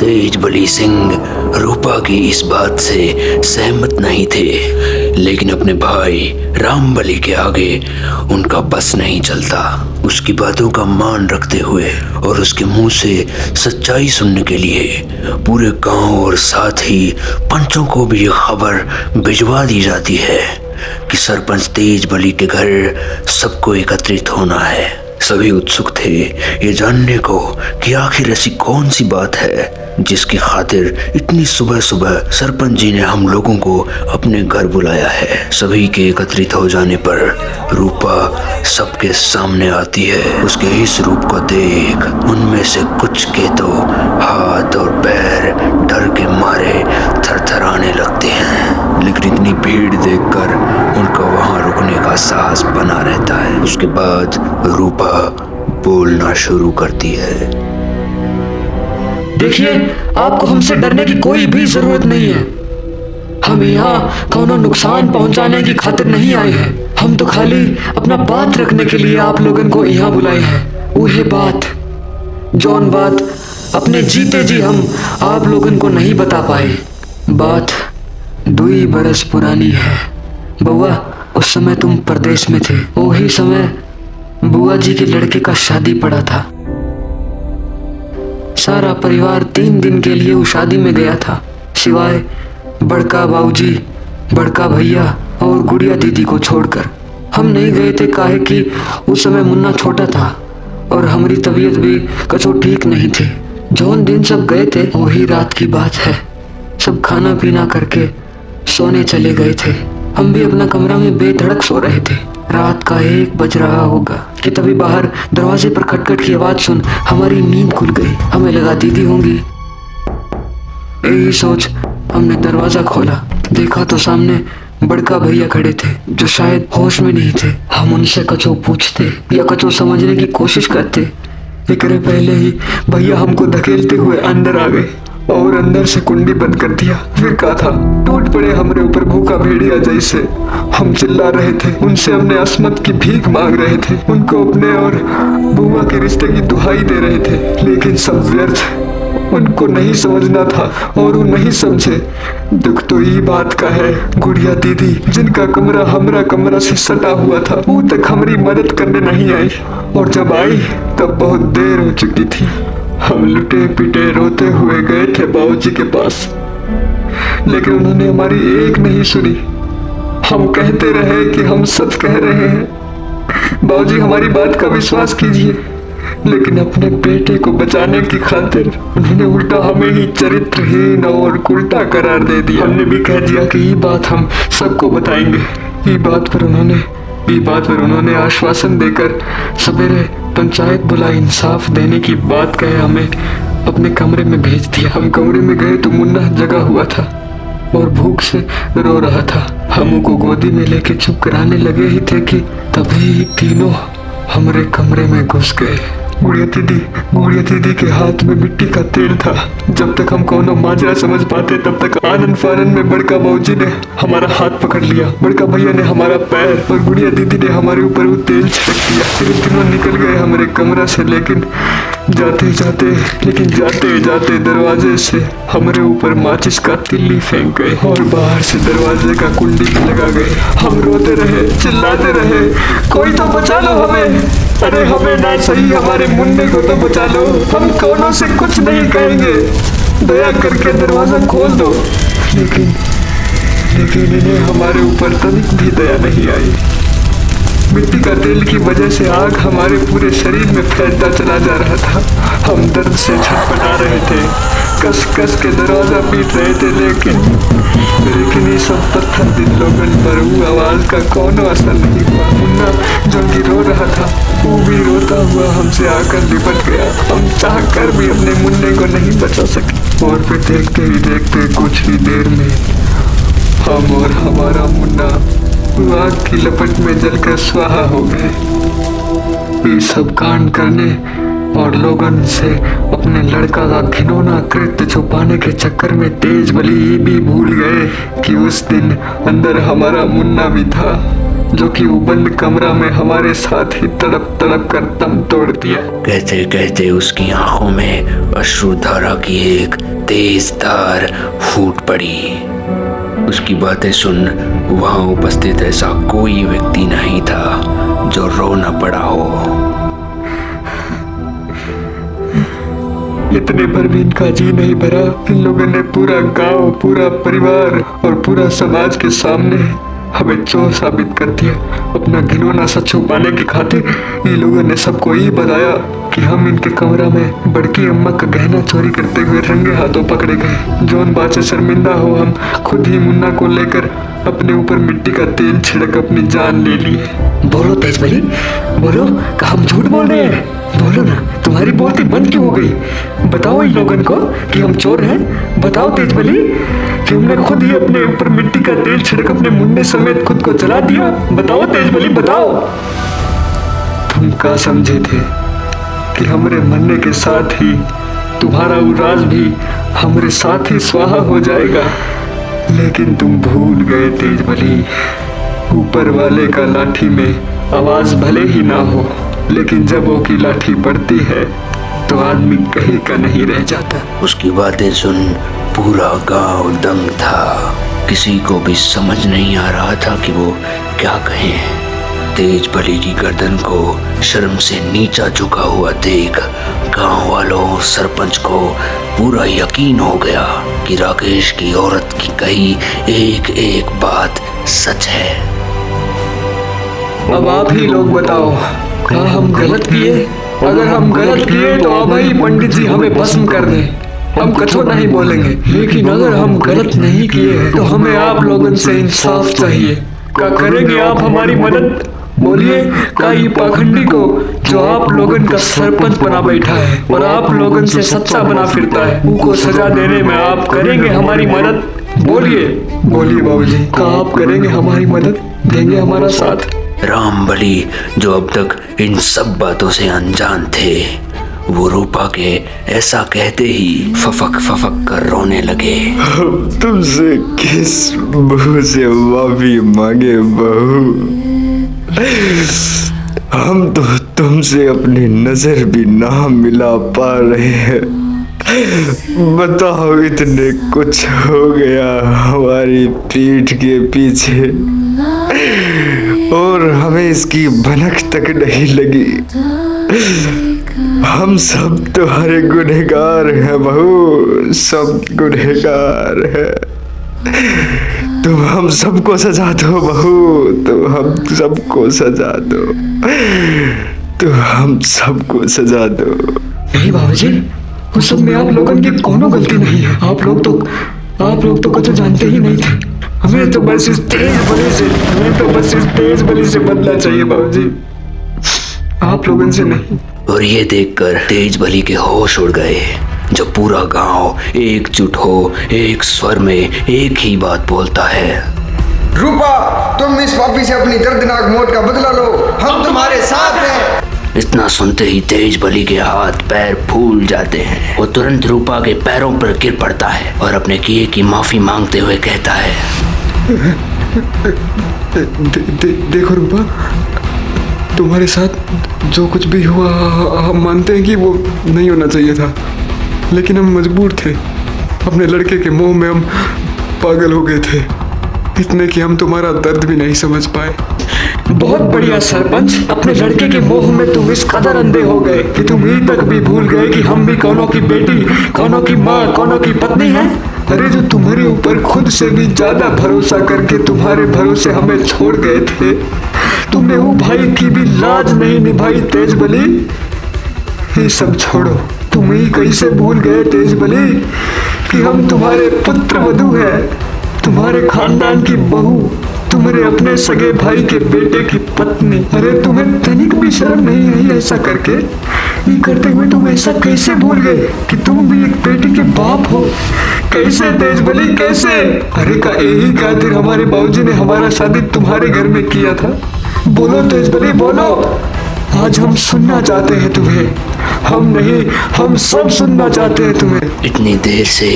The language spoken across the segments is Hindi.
तेज बली सिंह रूपा की इस बात से सहमत नहीं थे, लेकिन अपने भाई राम बली के आगे उनका बस नहीं चलता। उसकी बातों का मान रखते हुए और उसके मुंह से सच्चाई सुनने के लिए पूरे गांव और साथ ही पंचों को भी ये खबर भिजवा दी जाती है कि सरपंच तेज बली के घर सबको एकत्रित होना है। सभी उत्सुक थे ये जानने को कि आखिर ऐसी कौन सी बात है जिसकी खातिर इतनी सुबह सुबह सरपंच जी ने हम लोगों को अपने घर बुलाया है। सभी के एकत्रित हो जाने पर रूपा सबके सामने आती है। उसके इस रूप को देख उनमें से कुछ के तो हाथ और पैर डर के मारे थरथराने लगते हैं, लेकिन इतनी भीड़ देखकर उनका वहां रुकने का साहस बना रहता है। उसके बाद रूपा बोलना शुरू करती है। देखिए, आपको हमसे डरने की कोई भी जरूरत नहीं है। हम यहाँ कोनो नुकसान पहुँचाने की खातिर नहीं आए हैं। हम तो खाली अपना बात रखने के लिए आप लोगन को यहाँ बुलाए हैं। वही बात जौन बात अपने जीते जी हम आप लोगन को नहीं बता पाए। बात 2 बरस पुरानी है। बउआ, उस समय तुम परदेश में थे। वही समय बुआ जी के लड़के का शादी पड़ा था। सारा परिवार 3 दिन के लिए उस शादी में गया था, सिवाय बड़का बाबूजी, बड़का भैया और गुड़िया दीदी को छोड़कर। हम नहीं गए थे काहे कि उस समय मुन्ना छोटा था और हमारी तबीयत भी कचो ठीक नहीं थी। जौन दिन सब गए थे वही रात की बात है। सब खाना पीना करके सोने चले गए थे। हम भी अपना कमरा में बेधड़क सो रहे थे। रात का 1 बज रहा होगा कि तभी बाहर दरवाजे पर खटखट की आवाज सुन हमारी नींद खुल गई। हमें लगा दीदी होंगी। यही सोच हमने दरवाजा खोला। देखा तो सामने बड़का भैया खड़े थे जो शायद होश में नहीं थे। हम उनसे कचो पूछते या कचो समझने की कोशिश करते, लेकिन पहले ही भैया हमको धकेलते हुए अंदर आ गए और अंदर से कुंडी बंद कर दिया। फिर कहा था टूट पड़े हमारे ऊपर भूखा भेड़िया जैसे। हम चिल्ला रहे थे, उनसे हमने असमत की भीख मांग रहे थे, उनको अपने और बुआ के रिश्ते की दुहाई दे रहे थे, लेकिन सब व्यर्थ। उनको नहीं समझना था और वो नहीं समझे। दुख तो यही बात का है, गुड़िया दीदी जिनका कमरा हमारा कमरा से सटा हुआ था, वो तक हमारी मदद करने नहीं आई, और जब आई तब बहुत देर हो चुकी थी। हम लुटे पिटे रोते हुए गए थे बाबूजी के पास, लेकिन उन्होंने हमारी एक नहीं सुनी। हम कहते रहे कि हम सच कह रहे हैं, बाबूजी हमारी बात का विश्वास कीजिए, लेकिन अपने बेटे को बचाने की खातिर उन्होंने उल्टा हमें ही चरित्रहीन और उल्टा करार दे दिया। हमने भी कह दिया कि ये बात हम सबको बताएंगे। ये बात पर उन्होंने आश्वासन देकर सवेरे पंचायत बुला इंसाफ देने की बात कहे हमें अपने कमरे में भेज दिया। हम कमरे में गए तो मुन्ना जगा हुआ था और भूख से रो रहा था। हम उनको गोदी में लेके चुप कराने लगे ही थे कि तभी तीनों हमारे कमरे में घुस गए। गुड़िया दीदी के हाथ में मिट्टी का तेल था। जब तक हम कोनो माजरा समझ पाते तब तक आनंद फानन में बड़का बाबूजी ने हमारा हाथ पकड़ लिया, बड़का भैया ने हमारा पैर और गुड़िया दीदी ने हमारे ऊपर वो तेल छिड़क दिया। फिर तीनों निकल गए हमारे कमरा से, लेकिन जाते जाते दरवाजे से हमारे ऊपर माचिस का तिल्ली फेंक गए और बाहर से दरवाजे का कुंडी भी लगा गए। हम रोते रहे, चिल्लाते रहे, कोई तो बचा लो हमें, अरे हमें ना सही हमारे मुन्ने को तो बचा लो, हम कोनों से कुछ नहीं कहेंगे, दया करके दरवाजा खोल दो। लेकिन इन्हें हमारे ऊपर तनिक भी दया नहीं आई। मिट्टी का तेल की वजह से आग हमारे पूरे शरीर में फैलता चला जा रहा था। हम दर्द से छटपटा रहे थे, कस कस के दरवाजा पीट रहे थे, लेकिन ये सब पत्थर दिल लोगन पर वो आवाज का कोनो असर नहीं हुआ। मुन्ना जो कि रो रहा था वो भी रोता हुआ हमसे आकर लिपट गया। हम चाह कर भी अपने मुन्ने को नहीं बचा सके और फिर देखते ही देखते कुछ ही देर में हम और हमारा मुन्ना आग की लपट में जलकर स्वाहा हो गए। ये सब कांड करने और लोगन से अपने लड़का का घिनौना कृत्य छुपाने के चक्कर में तेज बली ये भी भूल गए कि उस दिन अंदर हमारा मुन्ना भी था, जो कि वो बंद कमरा में हमारे साथ ही तड़प तड़प कर दम तोड़ दिया। कहते कहते उसकी आंखों में अश्रुधारा की एक तेज धार फूट पड़ी। उसकी बातें सुन वहां उपस्थित ऐसा कोई व्यक्ति नहीं था जो रो न पड़ा हो। इतने पर भी इनका जी नहीं भरा। इन लोगों ने पूरा गांव, पूरा परिवार और पूरा समाज के सामने हमें चोर साबित कर दिया। अपना घिनौना सच छुपाने की खातिर ये लोगों ने सबको ये बताया कि हम इनके कमरा में बड़की अम्मा का गहना चोरी करते हुए रंगे हाथों पकड़े गए। जौन बात से शर्मिंदा हो हम खुद ही मुन्ना को लेकर अपने ऊपर मिट्टी का तेल छिड़क अपनी जान ले ली है। बोलो तेजबली, बोलो, क्या हम झूठ बोल रहे हैं? बोलो ना, तुम्हारी बोलती बंद क्यों हो गई? बताओ इन लोगों को कि हम चोर हैं। बताओ तेजबली कि हमने खुद ही अपने ऊपर मिट्टी का तेल छिड़क अपने मुन्ने समेत खुद को जला दिया। बताओ तेजबली, बताओ। तुम क्या समझे थे कि हमारे मरने के साथ ही तुम्हारा उराज भी हमारे साथ ही स्वाहा हो जाएगा? लेकिन तुम भूल गए तेजबली, ऊपर वाले का लाठी में आवाज भले ही ना हो, लेकिन जब वो की लाठी पड़ती है तो आदमी कहीं का नहीं रह जाता। उसकी बातें सुन पूरा गांव दंग था। किसी को भी समझ नहीं आ रहा था कि वो क्या कहें। तेजबली की गर्दन को शर्म से नीचा झुका हुआ देख गांव वालों, सरपंच को पूरा यकीन हो गया कि राकेश की औरत की कही एक एक बात सच है। अब आप ही लोग बताओ, क्या हम गलत किए? अगर हम गलत किए तो अब ही पंडित जी हमें भस्म कर दें। हम कछो नहीं बोलेंगे। लेकिन अगर हम गलत नहीं किए तो हमें आप लोगों से इंसाफ चाहिए। क्या करेंगे आप हमारी मदद? बोलिए, का ये पाखंडी को जो आप लोगों का सरपंच बना बैठा है और आप लोगों से सच्चा बना फिरता है, उनको सजा देने में आप करेंगे हमारी मदद? बोलिए, बोलिए बाबूजी, क्या आप करेंगे हमारी मदद? देंगे हमारा साथ? रामबली जो अब तक इन सब बातों से अनजान थे, वो रूपा के ऐसा कहते ही फफक फफक कर रोने लगे। तुमसे किस बहू से माफी मांगे बहू? हम तो तुमसे अपनी नजर भी ना मिला पा रहे हैं। बताओ, इतने कुछ हो गया हमारी पीठ के पीछे और हमें इसकी भनक तक नहीं लगी। हम सब तुम्हारे गुनहगार हैं बहू, सब गुनहगार हैं। तुम हम सबको सजा दो बहू, तुम हम सबको सजा दो, तुम हम सबको सजा दो। नहीं बाबूजी, उस सब में आप लोगों की कोनो गलती नहीं है। आप लोग तो कुछ जानते ही नहीं थे। हमें तो बस इस तेज बली से बदला चाहिए बाबूजी, आप लोगों से नहीं। और ये देखकर तेजबली के होश उड़ गए जब पूरा गांव एकजुट हो एक स्वर में एक ही बात बोलता है। रूपा, तुम इस पापी से अपनी दर्दनाक मौत का बदला लो, हम तुम्हारे साथ हैं। इतना सुनते ही तेजबली के हाथ पैर फूल जाते हैं। वो तुरंत रूपा के पैरों पर गिर पड़ता है और अपने किए की माफी मांगते हुए कहता है, देखो रूपा, तुम्हारे साथ जो कुछ भी हुआ हम मानते हैं कि वो नहीं होना चाहिए था, लेकिन हम मजबूर थे। अपने लड़के के मोह में हम पागल हो गए थे, इतने कि हम तुम्हारा दर्द भी नहीं समझ पाए। बहुत बढ़िया सरपंच, अपने लड़के के मोह में तुम इस कदर अंधे हो गए कि तुम ये तक भी भूल गए कि हम भी कौनों की बेटी, कौनों की माँ, कौनों की पत्नी हैं। अरे जो तुम्हारे ऊपर खुद से भी ज्यादा भरोसा करके तुम्हारे भरोसे हमें छोड़ गए थे, तुमने वो भाई की भी लाज नहीं निभाई तेजबली। ये सब छोड़ो, तुम ही कैसे भूल गए तेजबली कि हम तुम्हारे पुत्र वधू हैं, तुम्हारे खानदान की बहू, तुम्हारे अपने सगे भाई के बेटे की पत्नी। अरे तुम्हें तनिक भी शर्म नहीं आई ऐसा करके? ये करते हुए तुम ऐसा कैसे भूल गए कि तुम भी एक बेटी के बाप हो? कैसे तेजबली, कैसे? अरे का यही खातिर हमारे बाबूजी ने हमारा शादी तुम्हारे घर में किया था। बोलो तेजबली, बोलो। आज हम सुनना चाहते हैं तुम्हें, हम नहीं, हम सब सुनना चाहते हैं तुम्हें। इतनी देर से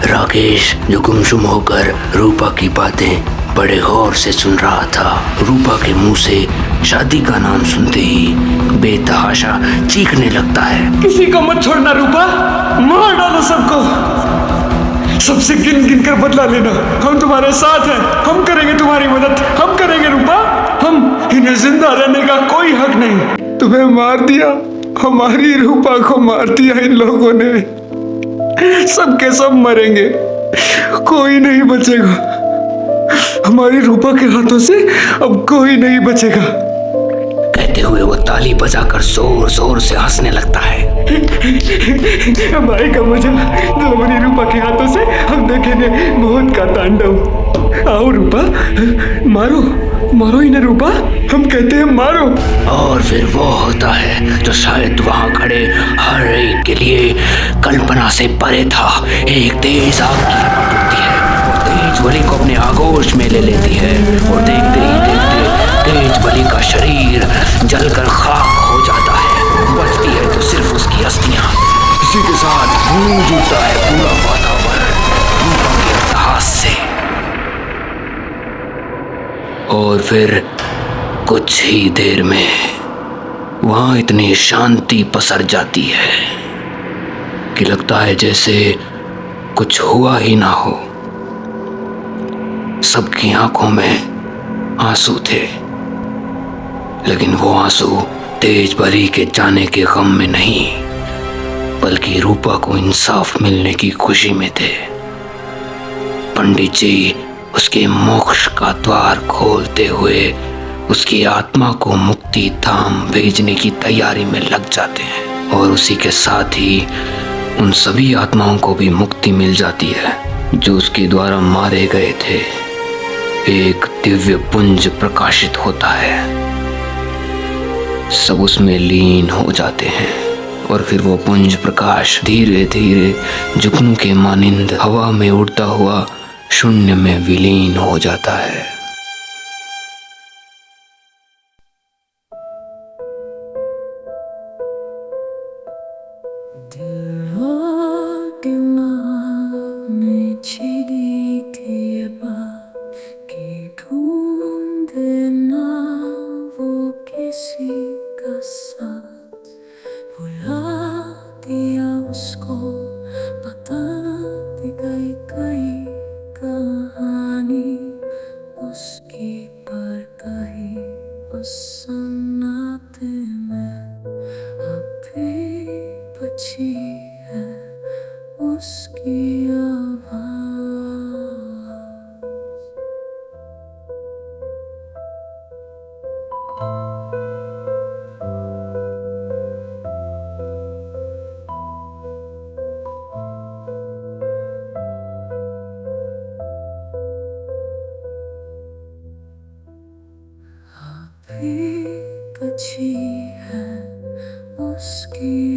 राकेश जो गुमसुम होकर रूपा की बातें बड़े गौर से सुन रहा था, रूपा के मुंह से शादी का नाम सुनते ही बेतहाशा चीखने लगता है। किसी को मत छोड़ना रूपा, मार डालो सबको। सबसे गिन गिन कर बदला लेना। हम तुम्हारे साथ हैं, हम करेंगे तुम्हारी मदद, हम करेंगे रूपा। हम इन्हें जिंदा रहने का कोई हक नहीं। तुम्हें मार दिया, हमारी रूपा को मार दिया इन लोगों ने। सब के सब मरेंगे, कोई नहीं बचेगा। हमारी रूपा के हाथों से अब कोई नहीं बचेगा। कहते हुए वो ताली बजाकर जोर जोर से हंसने लगता है। हमारे का मजा जो हमारी रूपा के हाथों से हम देखेंगे मौत का तांडव। आओ रूपा, मारो मारो इन्हें रूपा, हम कहते हैं मारो। और फिर वो होता है जो शायद वहां खड़े हर एक के लिए कल्पना से परे था। एक तेज आग की लपट उठती है और तेज बलि को अपने आगोश में ले लेती है और देखते ही देखते तेज बलि का शरीर जलकर खाक हो जाता है। बचती है तो सिर्फ उसकी अस्थियां। इसी के साथ गूंज उठता है पूरा वातावरण रूपा के अट्टहास से। और फिर कुछ ही देर में वहां इतनी शांति पसर जाती है कि लगता है जैसे कुछ हुआ ही ना हो। सबकी आंखों में आंसू थे, लेकिन वो आंसू तेज बलि के जाने के गम में नहीं, बल्कि रूपा को इंसाफ मिलने की खुशी में थे। पंडित जी उसके मोक्ष का द्वार खोलते हुए उसकी आत्मा को मुक्ति धाम भेजने की तैयारी में लग जाते हैं और उसी के साथ ही उन सभी आत्माओं को भी मुक्ति मिल जाती है जो उसके द्वारा मारे गए थे। एक दिव्य पुंज प्रकाशित होता है, सब उसमें लीन हो जाते हैं और फिर वो पुंज प्रकाश धीरे धीरे जुगनू के मानिंद हवा में उड़ता हुआ शून्य में विलीन हो जाता है। बची है उसकी